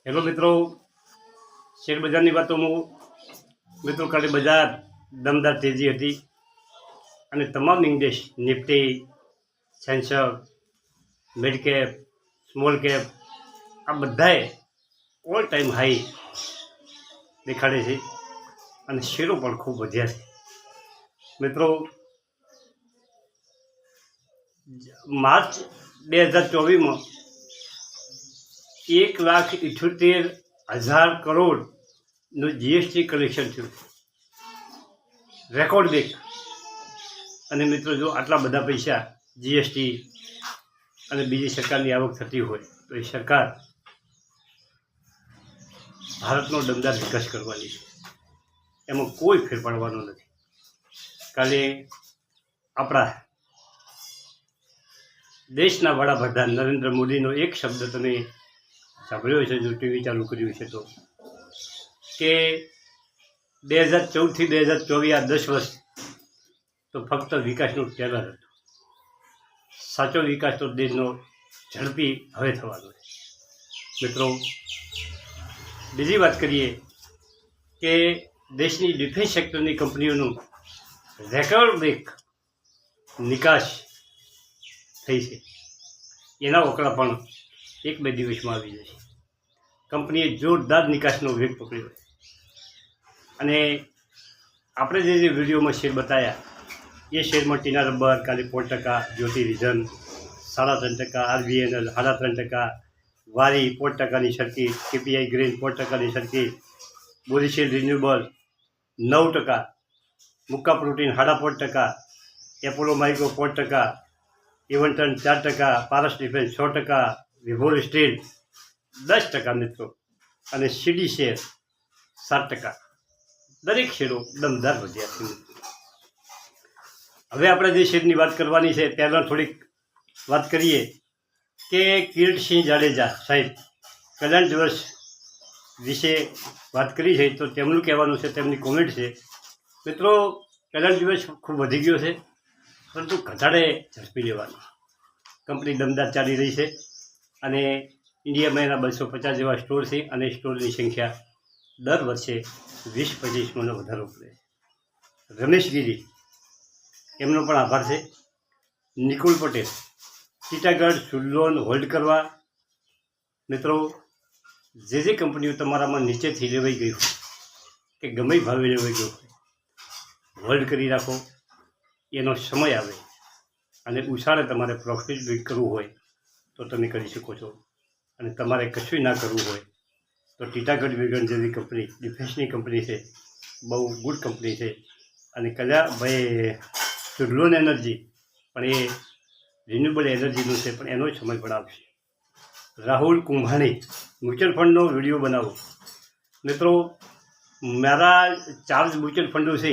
Hello મિત્રો, share બજારની વાતોમાં મિત્રો કાલે બજાર દમદાર તેજી હતી અને તમામ index Nifty, Sensex, mid cap, small cap આ બધાએ ઓલ ટાઈમ હાઈ દેખાડે છે અને શેરો પણ ખૂબ વધ્યા છે. મિત્રો, માર્ચ 2024માં 1,78,000 કરોડનું જીએસટી કલેક્શન થયું, રેકોર્ડ બ્રેક. અને મિત્રો, જો આટલા બધા પૈસા જીએસટી અને બીજી સરકારની આવક થતી હોય તો એ સરકાર ભારતનો દમદાર વિકાસ કરવાની છે, એમાં કોઈ ફેર પાડવાનો નથી. કાલે આપણા દેશના વડાપ્રધાન નરેન્દ્ર મોદીનો એક શબ્દ તમે સાંભળ્યો છે, જો ટીવી ચાલુ કર્યું છે તો, કે 2014થી 2024 આ 10 વર્ષ તો ફક્ત વિકાસનું ટેલર હતું. સાચો વિકાસ તો દેશનો ઝડપી હવે થવાનો છે. મિત્રો, બીજી વાત કરીએ કે દેશની ડિફેન્સ સેક્ટરની કંપનીઓનું રેકોર્ડ બ્રેક નિકાસ થઈ છે. એના ઓકળા પણ 1-2 દિવસમાં આવી જશે. કંપનીએ જોરદાર નિકાસનો વેગ પકડ્યો છે અને આપણે જે વિડીયોમાં શેર બતાવ્યા એ શેરમાં ટીના રબર કાલે 4%, જ્યોતિ વિઝન 3.5%, આરબીએનએલ 3.5%, વારી 4%ની સરકી, કેપીઆઈ ગ્રીન 4%ની સરકી, બોરીશેલ રિન્યુએબલ 9%, મુક્કા પ્રોટીન 5.5%, એપોલો માઇક્રો 4%, ઇવન્ટન 4%, પારસ ડિફેન્સ 6%, વિભોર સ્ટીલ 10% મિત્રો, અને સીડી શેર 7%. દરેક શેરો દમદાર વધ્યા છે. હવે આપણે જે શેરની વાત કરવાની છે પહેલાં થોડીક વાત કરીએ કે કિરીટસિંહ જાડેજા સાહેબ કલ્યાણ દિવસ વિશે વાત કરી છે તો તેમનું કહેવાનું છે, તેમની કોમેન્ટ છે. મિત્રો, કલ્યાણ દિવસ ખૂબ વધી ગયો છે, પરંતુ ઘટાડે ઝડપી લેવાનો. કંપની દમદાર ચાલી રહી છે અને ઇન્ડિયામાં એના 250 જેવા સ્ટોર છે અને સ્ટોરની સંખ્યા દર વર્ષે 20-25 વધારો કરે છે. રમેશ ગીરી એમનો પણ આભાર છે. નિકુલ પટેલ, ટીટાગઢ સુલોન હોલ્ડ કરવા. મિત્રો, જે કંપનીઓ તમારામાં નીચેથી લેવાઈ ગઈ હોય કે ગમે ભાવે લેવાઈ ગયો હોય, હોલ્ડ કરી રાખો. એનો સમય આવે અને ઉછાળે તમારે પ્રોફિટ બિલ્ડ કરવું હોય તો તમે કરી શકો છો, અને તમારે કશું ના કરવું હોય તો ટીટાગઢ વેગન જેવી કંપની ડિફેન્સની કંપની છે, બહુ ગુડ કંપની છે. અને ભાઈ સુડલોન એનર્જી પણ એ રિન્યુએબલ એનર્જીનું છે, પણ એનો સમય પણ આવશે. રાહુલ કુંભાણી, મ્યુચ્યુઅલ ફંડનો વિડીયો બનાવો. મિત્રો, મારા 4 મ્યુચ્યુઅલ ફંડો છે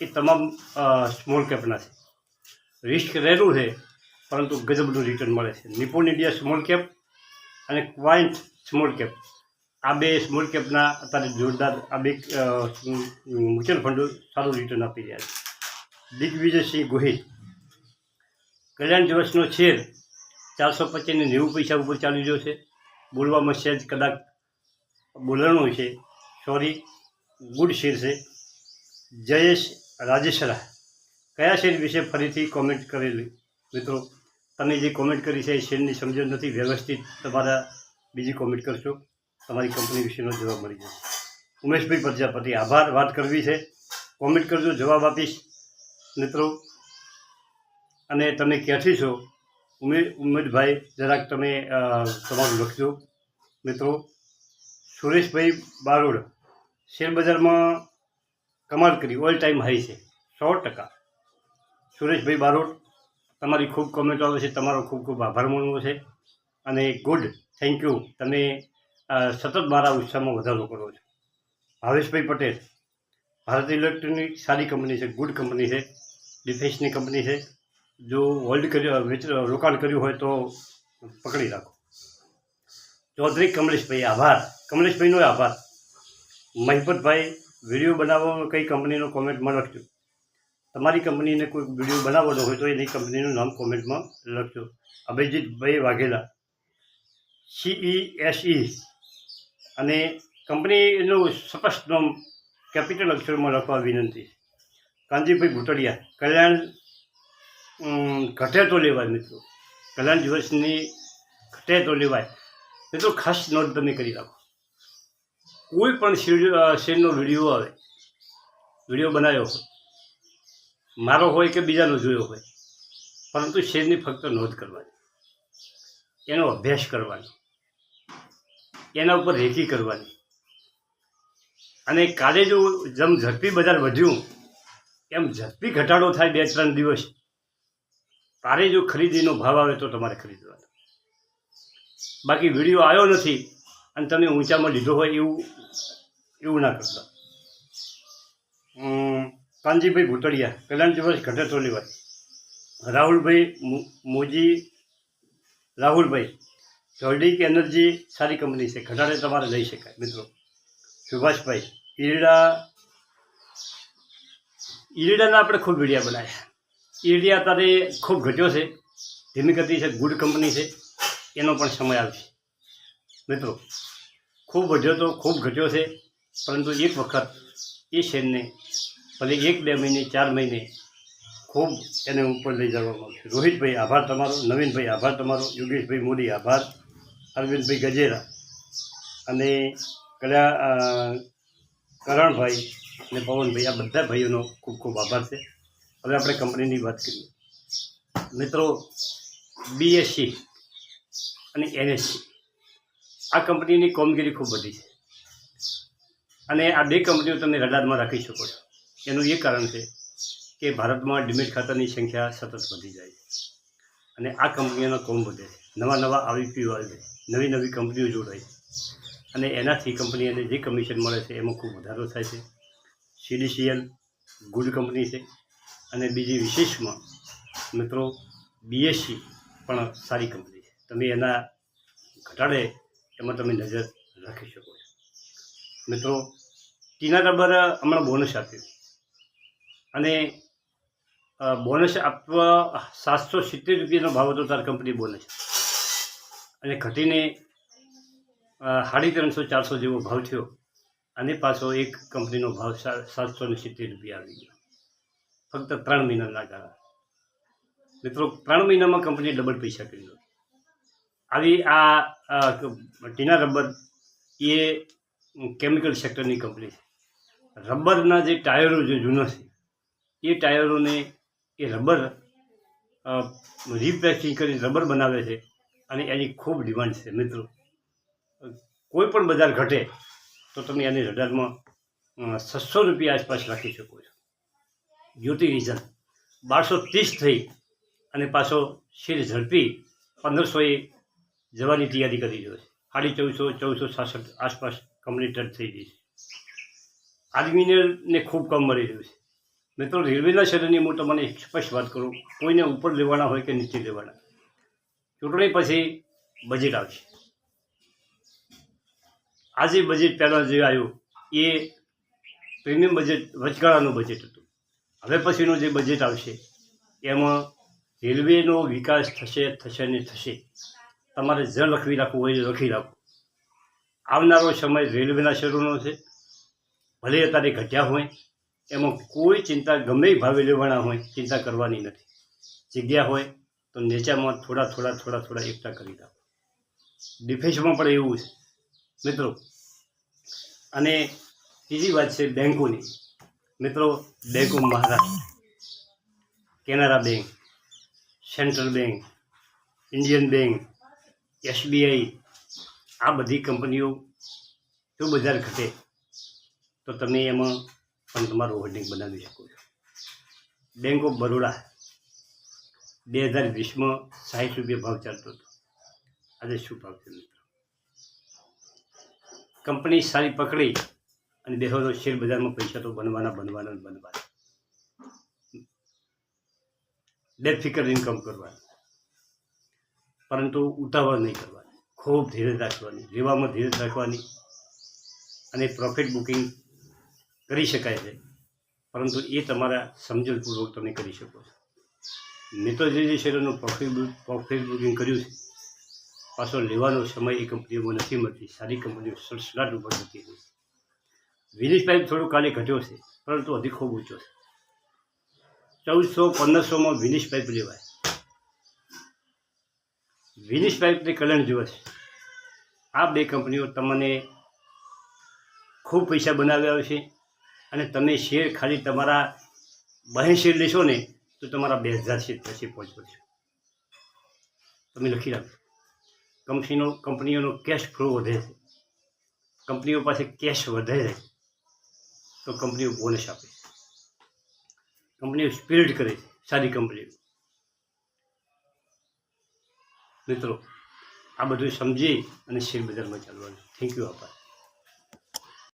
એ તમામ સ્મોલ કેપના છે. રિસ્ક રહેલું છે પરંતુ ગજબનું રિટર્ન મળે છે. નિપુણ ઇન્ડિયા સ્મોલ કેપ અને ક્વાઇન્ટ સ્મોલ કેપ, આ 2 સ્મોલ કેપના અત્યારે જોરદાર આ 2 મ્યુચ્યુઅલ ફંડો સારું રિટર્ન આપી રહ્યા છે. દિગ્વિજયસિંહ ગોહિલ, કલ્યાણ દિવસનો શેર 425 પૈસા ઉપર ચાલી રહ્યો છે. બોલવામાં સહેજ કદાચ બોલણું છે, સોરી, ગુડ શેર છે. જયેશ રાજેશરા, કયા શેર વિશે ફરીથી કોમેન્ટ કરેલી? મિત્રો, તમે જે કોમેન્ટ કરી છે એ શેરની સમજણ નથી. વ્યવસ્થિત તમારા બીજી કોમેન્ટ કરશો, તમારી કંપની વિશેનો જવાબ મળી જશે. ઉમેશભાઈ પ્રજાપતિ, આભાર. વાત કરવી છે કોમેન્ટ કરજો, જવાબ આપીશ મિત્રો. અને તમે ક્યાંથી છો ઉમેદભાઈ, જરાક તમે તમારું લખજો મિત્રો. સુરેશભાઈ બારોડ, શેરબજારમાં કમાલ કરી, ઓલ ટાઈમ હાઈ છે 100%. સુરેશભાઈ બારોડ, તમારી ખૂબ કોમેન્ટો આવે છે, તમારો ખૂબ ખૂબ આભાર માનવો છે અને ગુડ, થેન્ક યુ. તમે સતત મારા ઉત્સાહમાં વધારો કરો છો. ભાવેશભાઈ પટેલ, ભારત ઇલેક્ટ્રોનિક સારી કંપની છે, ગુડ કંપની છે, ડિફેન્સની કંપની છે. જો હોલ્ડ કર્યો, રોકાણ કર્યું હોય તો પકડી રાખો. ચૌધરી કમલેશભાઈ, આભાર. કમલેશભાઈનો આભાર. મહિપતભાઈ, વિડીયો બનાવો કઈ કંપનીનો કોમેન્ટમાં લખજો. તમારી કંપનીને કોઈ વિડીયો બનાવવાનો હોય તો એની કંપનીનું નામ કોમેન્ટમાં લખજો. અભિજીતભાઈ વાઘેલા, CESE અને કંપનીનું સ્પષ્ટ નામ કેપિટલ અક્ષરમાં લખવા વિનંતી. કાનજીભાઈ ભૂતળિયા, કલ્યાણ ઘટે તો લેવાય મિત્રો, કલ્યાણ દિવસની ઘટે તો લેવાય મિત્રો. ખાસ નોંધ તમે કરી રાખો, કોઈ પણ શેરનો વિડીયો આવે, વિડીયો બનાવ્યો હોય, મારો હોય કે બીજાનો જોયો હોય, પરંતુ શેરની ફક્ત નોંધ કરવાની, એનો અભ્યાસ કરવાનો, એના ઉપર રેકી કરવાની. અને કાલે જો જેમ ઝડપી બજાર વધ્યું એમ ઝડપી ઘટાડો થાય 2-3 દિવસ, તારે જો ખરીદીનો ભાવ આવે તો તમારે ખરીદવાનો. બાકી વિડીયો આવ્યો નથી અને તમે ઊંચામાં લીધો હોય એવું ના કરતા. કાનજીભાઈ ભૂતળિયા, કલ્યાણ દિવસ ઘટે તો લેવાય. રાહુલભાઈ મોજી, રાહુલભાઈ, જોલ્ડિક એનર્જી સારી કંપની છે, ઘટાડે તમારે લઈ શકાય મિત્રો. સુભાષભાઈ, ઈરડાના આપણે ખૂબ વિડીયા બનાવ્યા. ઈરડિયા અત્યારે ખૂબ ઘટ્યો છે, ધીમી ગતિ છે, ગુડ કંપની છે, એનો પણ સમય આવશે મિત્રો. ખૂબ વધ્યો તો ખૂબ ઘટ્યો છે, પરંતુ એક વખત એ શેરને ભલે 1-2 મહિને 4 મહિને ખૂબ એને ઉપર લઈ જવામાં આવશે. રોહિતભાઈ આભાર તમારો, નવીનભાઈ આભાર તમારો, યોગેશભાઈ મોદી આભાર, અરવિંદભાઈ ગજેરા અને કરણભાઈ અને પવનભાઈ, આ બધા ભાઈઓનો ખૂબ ખૂબ આભાર છે. હવે આપણે કંપનીની વાત કરીએ મિત્રો. બીએસસી અને એનએસસી આ કંપનીની કામગીરી ખૂબ બધી છે અને આ બે કંપનીઓ તમે રડારમાં રાખી શકો છો. એનું એ કારણ છે કે ભારતમાં ડીમેટ ખાતાની સંખ્યા સતત વધી જાય છે અને આ કંપનીઓનો કોમ વધે છે, નવા આઈપીઓ આવે છે, નવી કંપનીઓ જોડાય છે અને એનાથી કંપનીને જે કમિશન મળે છે એમાં ખૂબ વધારો થાય છે. CDCL ગુડ કંપની છે અને બીજી વિશેષમાં મિત્રો બીએસસી પણ સારી કંપની છે. તમે એના ઘટાડે એમાં તમે નજર રાખી શકો છો મિત્રો. ટીના રબર હમણાં બોનસ આપ્યું અને બોનસ આપવા 770 રૂપિયાનો ભાવ હતો તાર કંપની બોનસ, અને ઘટીને 350-400 જેવો ભાવ થયો અને પાછો એક કંપનીનો ભાવ 770 રૂપિયા આવી ગયો ફક્ત 3 મહિનાના ગાળા મિત્રો. 3 મહિનામાં કંપની ડબલ પૈસા કરી દો. આવી આ ટીના રબર એ કેમિકલ સેક્ટરની કંપની છે. રબરના જે ટાયરો જે જૂના છે એ ટાયરોને એ રબર રિપેકિંગ કરી રબર બનાવે છે અને એની ખૂબ ડિમાન્ડ છે મિત્રો. કોઈ પણ બજાર ઘટે તો તમે એની રડારમાં 600 રૂપિયા આસપાસ રાખી શકો છો. જ્યોતિ રીઝન 1230 થઈ અને પાછો શેર ઝડપી 1500 જવાની તૈયારી કરી રહ્યો છે. 1466 આસપાસ કંપની ટચ થઈ ગઈ છે. આર્મિને ખૂબ કામ મળી રહ્યું છે મિત્રો. રેલવેના શેરની હું તમને સ્પષ્ટ વાત કરું, કોઈને ઉપર લેવાના હોય કે નીચે લેવાના, ચૂંટણી પછી બજેટ આવશે. આજે બજેટ પહેલાં જે આવ્યું એ પ્રીમિયમ બજેટ વચગાળાનું બજેટ હતું. હવે પછીનું જે બજેટ આવશે એમાં રેલવેનો વિકાસ થશે ને થશે. તમારે જ લખવી રાખવું હોય લખી રાખો. આવનારો સમય રેલવેના શેરોનો છે. ભલે અત્યારે ઘટ્યા હોય એમાં કોઈ ચિંતા, ગમે ભાવે લેવાના હોય ચિંતા કરવાની નથી. જગ્યા હોય તો નેચામાં થોડા એકઠા કરી રાખો. ડિફેન્સમાં પણ એવું છે મિત્રો. અને ત્રીજી વાત છે બેંકોની મિત્રો. Bank of Maharashtra, Canara bank, central bank, Indian bank, SBI, આ બધી કંપનીઓ જો બજાર ઘટે તો તમે એમાં પણ તમારું હોલ્ડિંગ બનાવી શકો છો. બેંક ઓફ બરોડા 2020માં 60 રૂપિયા ભાવ ચાલતો હતો, આજે શું ભાવ છે મિત્રો? કંપની સારી પકડી અને બેહો તો શેર બજારમાં પૈસા તો બનવાના. બેફિકર ઇન્કમ કરવાની, પરંતુ ઉતાવળ નહીં કરવાની, ખૂબ ધીરજ રાખવાની, લેવામાં ધીરજ રાખવાની. અને પ્રોફિટ બુકિંગ કરી શકાય છે, પરંતુ એ તમારા સમજણપૂર્વક તમે કરી શકો છો. મેં તો જે શેરોનું પ્રોફિટ બુકિંગ કર્યું છે પાછો લેવાનો સમય એ કંપનીઓમાં નથી મળતી. સારી કંપનીઓ સડસડાટ ઉપર જતી રહી. વિનિશ પાઇપ થોડું કાલે ઘટ્યો છે, પરંતુ હજી ખૂબ ઊંચો છે. 1400-1500માં વિનિશ પાઇપ લેવાય. વિનિશ પાઇપ અને કલ્યાણ જ્વેલર્સ, આ બે કંપનીઓ તમને ખૂબ પૈસા બનાવ્યા છે. અને તમે શેર ખાલી તમારા 2 શેર લેશો ને તો તમારા 2000 શેર પછી પહોંચશે. તમે લખી રાખો. કંપનીઓનો કેશ ફ્લો વધે છે, કંપનીઓ પાસે કેશ વધે છે તો કંપનીઓ બોનસ આપે છે, કંપનીઓ સ્પિરિટ કરે છે. સારી કંપનીઓ મિત્રો, આ બધું સમજી અને શેર બજારમાં ચાલવાનું. Thank you. આભાર.